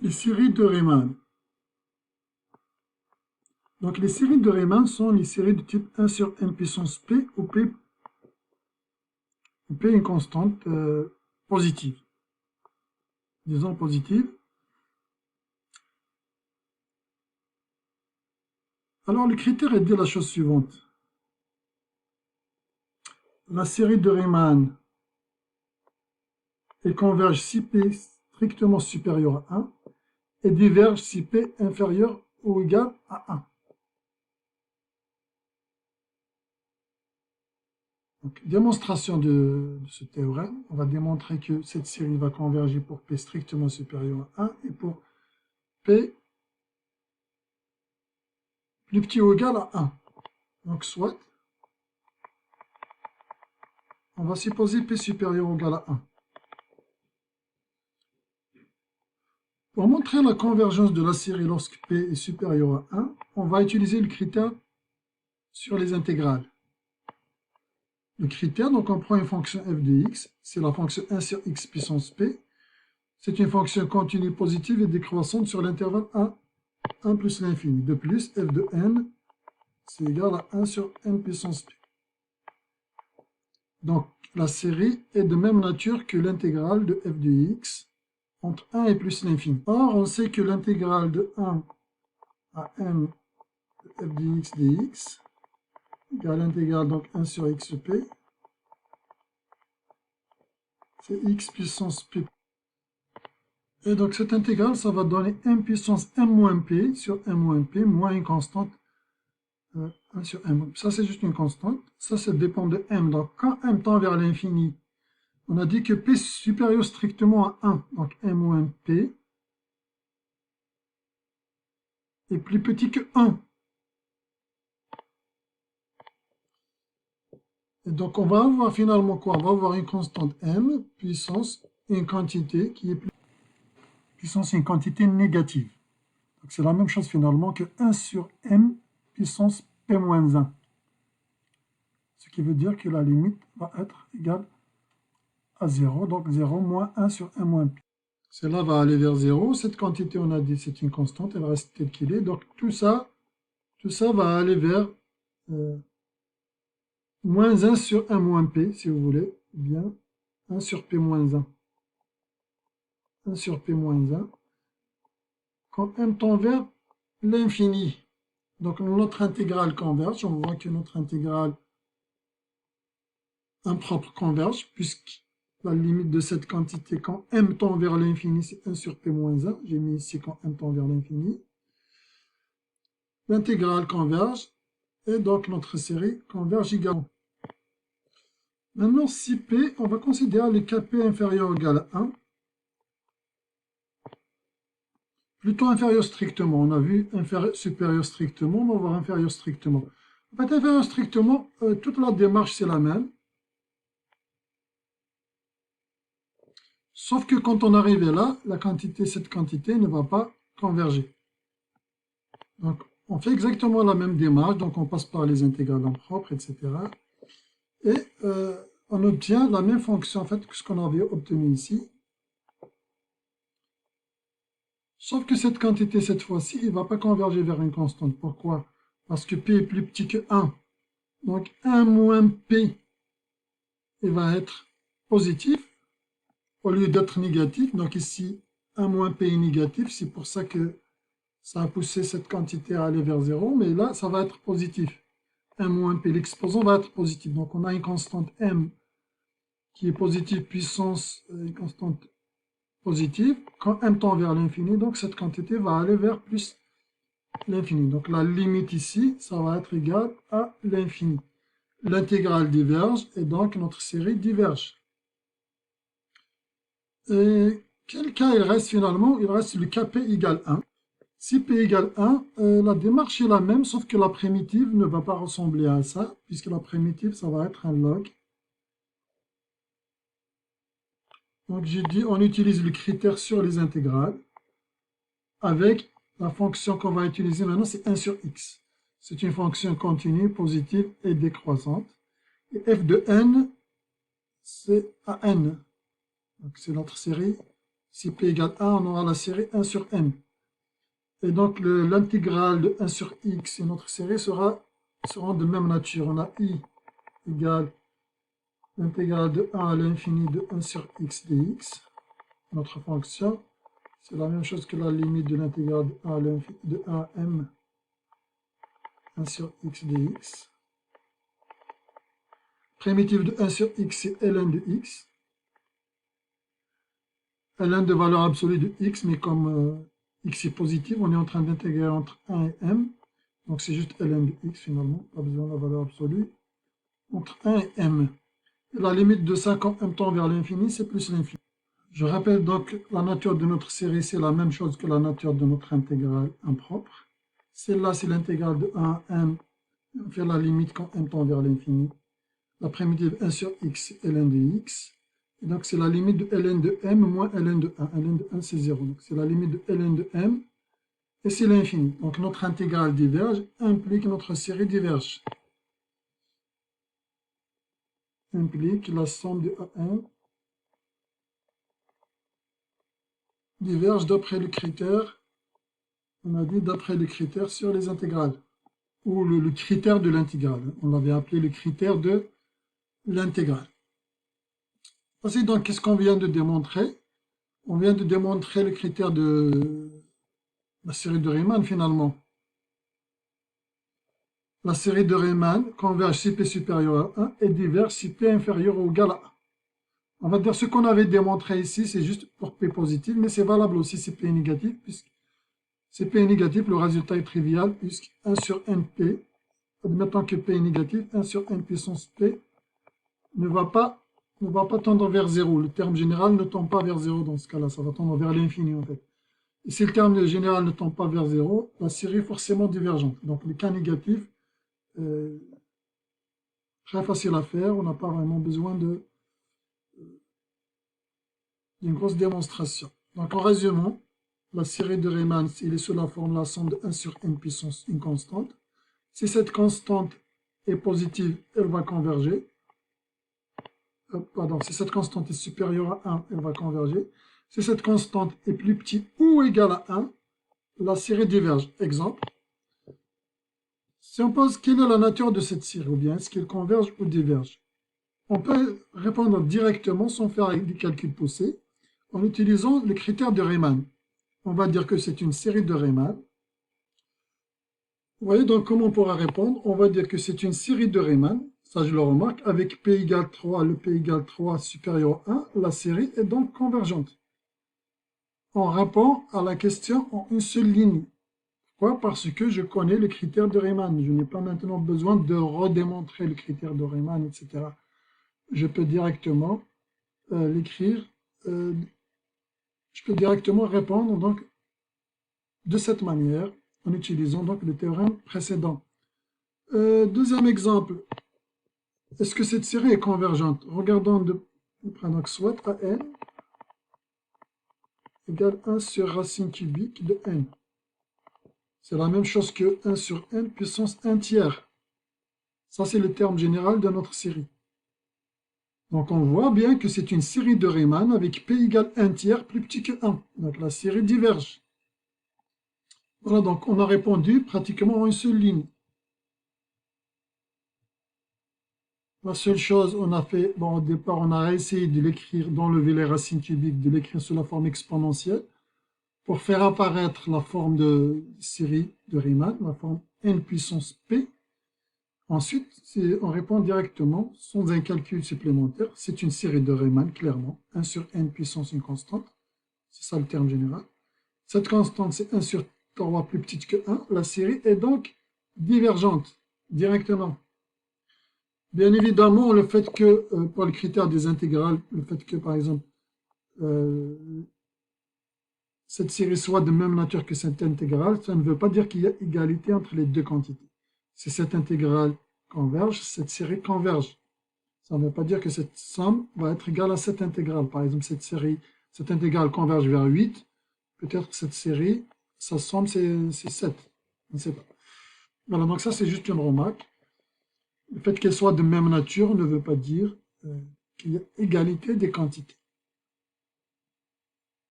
Les séries de Riemann. Donc les séries de Riemann sont les séries de type 1 sur n puissance p, où p est une constante positive. Disons positive. Alors le critère est de dire la chose suivante. La série de Riemann elle converge si p strictement supérieur à 1 et diverge si p inférieur ou égal à 1. Donc, démonstration de ce théorème, on va démontrer que cette série va converger pour p strictement supérieur à 1 et pour p plus petit ou égal à 1. Donc soit, on va supposer p supérieur ou égal à 1. Pour montrer la convergence de la série lorsque p est supérieur à 1, on va utiliser le critère sur les intégrales. Le critère, donc on prend une fonction f de x, c'est la fonction 1 sur x puissance p. C'est une fonction continue positive et décroissante sur l'intervalle 1 plus l'infini. De plus, f de n, c'est égal à 1 sur n puissance p. Donc, la série est de même nature que l'intégrale de f de x entre 1 et plus l'infini. Or, on sait que l'intégrale de 1 à n de f de x dx égale l'intégrale donc 1 sur xp, c'est x puissance p. Et donc cette intégrale, ça va donner m puissance m moins p sur m moins p moins une constante 1 sur m. Ça, c'est juste une constante. Ça dépend de m. Donc quand m tend vers l'infini, on a dit que p est supérieur strictement à 1. Donc m moins p est plus petit que 1. Et donc on va avoir finalement quoi? On va avoir une constante m puissance une quantité qui est plus puissance une quantité négative. Donc c'est la même chose finalement que 1 sur m puissance p moins 1. Ce qui veut dire que la limite va être égale à 0. Donc 0 moins 1 sur 1 moins p. Cela va aller vers 0. Cette quantité, on a dit, c'est une constante. Elle reste telle qu'il est. Donc tout ça va aller vers moins 1 sur 1 moins p, si vous voulez. Ou bien 1 sur p moins 1. 1 sur p moins 1. Quand m tend vers l'infini. Donc notre intégrale converge. On voit que notre intégrale impropre converge, puisque la limite de cette quantité, quand m tend vers l'infini, c'est 1 sur p moins 1. J'ai mis ici quand m tend vers l'infini. L'intégrale converge, et donc notre série converge également. Maintenant, si p, on va considérer le kp inférieur ou égal à 1. Plutôt inférieur strictement. On a vu supérieur strictement, on va voir inférieur strictement. En fait, inférieur strictement, toute la démarche, c'est la même. Sauf que quand on arrive là, cette quantité ne va pas converger. Donc, on fait exactement la même démarche. Donc, on passe par les intégrales en propre, etc. Et on obtient la même fonction en fait, que ce qu'on avait obtenu ici. Sauf que cette quantité, cette fois-ci, il ne va pas converger vers une constante. Pourquoi? Parce que p est plus petit que 1. Donc, 1 moins p, il va être positif au lieu d'être négatif. Donc ici, 1 moins p est négatif. C'est pour ça que ça a poussé cette quantité à aller vers 0. Mais là, ça va être positif. 1 moins p, l'exposant va être positif. Donc on a une constante m qui est positive puissance, une constante positive. Quand m tend vers l'infini, donc cette quantité va aller vers plus l'infini. Donc la limite ici, ça va être égal à l'infini. L'intégrale diverge et donc notre série diverge. Et quel cas il reste finalement? Il reste le kp égale 1. Si p égale 1, la démarche est la même, sauf que la primitive ne va pas ressembler à ça, puisque la primitive, ça va être un log. Donc j'ai dit, on utilise le critère sur les intégrales, avec la fonction qu'on va utiliser maintenant, c'est 1 sur x. C'est une fonction continue, positive et décroissante. Et f de n, c'est à n. Donc c'est notre série Si P égale 1, on aura la série 1 sur M. Et donc l'intégrale de 1 sur X et notre série seront de même nature. On a I égale l'intégrale de 1 à l'infini de 1 sur X dx. Notre fonction, c'est la même chose que la limite de l'intégrale de 1 à M 1 sur X dx. Primitive de 1 sur X, c'est ln de X. ln de valeur absolue de X, mais comme X est positif, on est en train d'intégrer entre 1 et M. Donc c'est juste ln de X finalement, pas besoin de la valeur absolue. Entre 1 et M. Et la limite de 5 en M tend vers l'infini, c'est plus l'infini. Je rappelle donc la nature de notre série, c'est la même chose que la nature de notre intégrale impropre. Celle-là, c'est l'intégrale de 1 à M, on fait la limite quand M tend vers l'infini. La primitive 1 sur X, c'est ln de X. Et donc, c'est la limite de ln de M moins ln de 1. ln de 1, c'est 0. Donc, c'est la limite de ln de M. Et c'est l'infini. Donc, notre intégrale diverge implique notre série diverge. Implique la somme de A1 diverge d'après le critère, on a dit d'après le critère sur les intégrales. Ou le critère de l'intégrale. On l'avait appelé le critère de l'intégrale. Voici donc qu'est-ce qu'on vient de démontrer. On vient de démontrer le critère de la série de Riemann finalement. La série de Riemann converge si P supérieur à 1 et diverge si P inférieur ou égal à 1. On va dire ce qu'on avait démontré ici, c'est juste pour P positif, mais c'est valable aussi si P est négatif, puisque si P est négatif, le résultat est trivial, puisque 1 sur NP, admettons que P est négatif, 1 sur N puissance P ne va pas tendre vers 0. Le terme général ne tend pas vers 0 dans ce cas-là, ça va tendre vers l'infini en fait. Et si le terme général ne tend pas vers 0, la série est forcément divergente. Donc le cas négatif, très facile à faire, on n'a pas vraiment besoin d'une grosse démonstration. Donc en résumant, la série de Riemann, il est sous la forme la somme de 1 sur n puissance une constante. Si cette constante est positive, elle va converger. Pardon, si cette constante est supérieure à 1, elle va converger. Si cette constante est plus petite ou égale à 1, la série diverge. Exemple. Si on pose quelle est la nature de cette série, ou bien est-ce qu'elle converge ou diverge, on peut répondre directement sans faire des calculs poussés en utilisant le critère de Riemann. On va dire que c'est une série de Riemann. Vous voyez donc comment on pourra répondre. On va dire que c'est une série de Riemann, ça je le remarque, avec P égale 3, le P égale 3 supérieur à 1, la série est donc convergente. On répond à la question en une seule ligne. Pourquoi? Parce que je connais le critère de Riemann. Je n'ai pas maintenant besoin de redémontrer le critère de Riemann, etc. Je peux directement l'écrire, je peux directement répondre donc de cette manière en utilisant donc le théorème précédent. Deuxième exemple, est-ce que cette série est convergente? Regardons, prenons soit AN égale 1 sur racine cubique de n. C'est la même chose que 1 sur n puissance 1 tiers. Ça, c'est le terme général de notre série. Donc, on voit bien que c'est une série de Riemann avec P égale 1 tiers plus petit que 1. Donc, la série diverge. Voilà, donc on a répondu pratiquement en une seule ligne. La seule chose, on a fait, bon, au départ, on a essayé de l'écrire, d'enlever les racines cubiques, de l'écrire sous la forme exponentielle, pour faire apparaître la forme de série de Riemann, la forme n puissance p. Ensuite, on répond directement, sans un calcul supplémentaire, c'est une série de Riemann, clairement, 1 sur n puissance une constante, c'est ça le terme général. Cette constante, c'est 1 sur 3 plus petite que 1, la série est donc divergente, directement. Bien évidemment, le fait que, pour le critère des intégrales, le fait que, par exemple, cette série soit de même nature que cette intégrale, ça ne veut pas dire qu'il y a égalité entre les deux quantités. Si cette intégrale converge, cette série converge. Ça ne veut pas dire que cette somme va être égale à cette intégrale. Par exemple, cette intégrale converge vers 8, peut-être que cette série, sa somme c'est 7. On ne sait pas. Voilà, donc ça c'est juste une remarque. Le fait qu'elle soit de même nature ne veut pas dire qu'il y a égalité des quantités.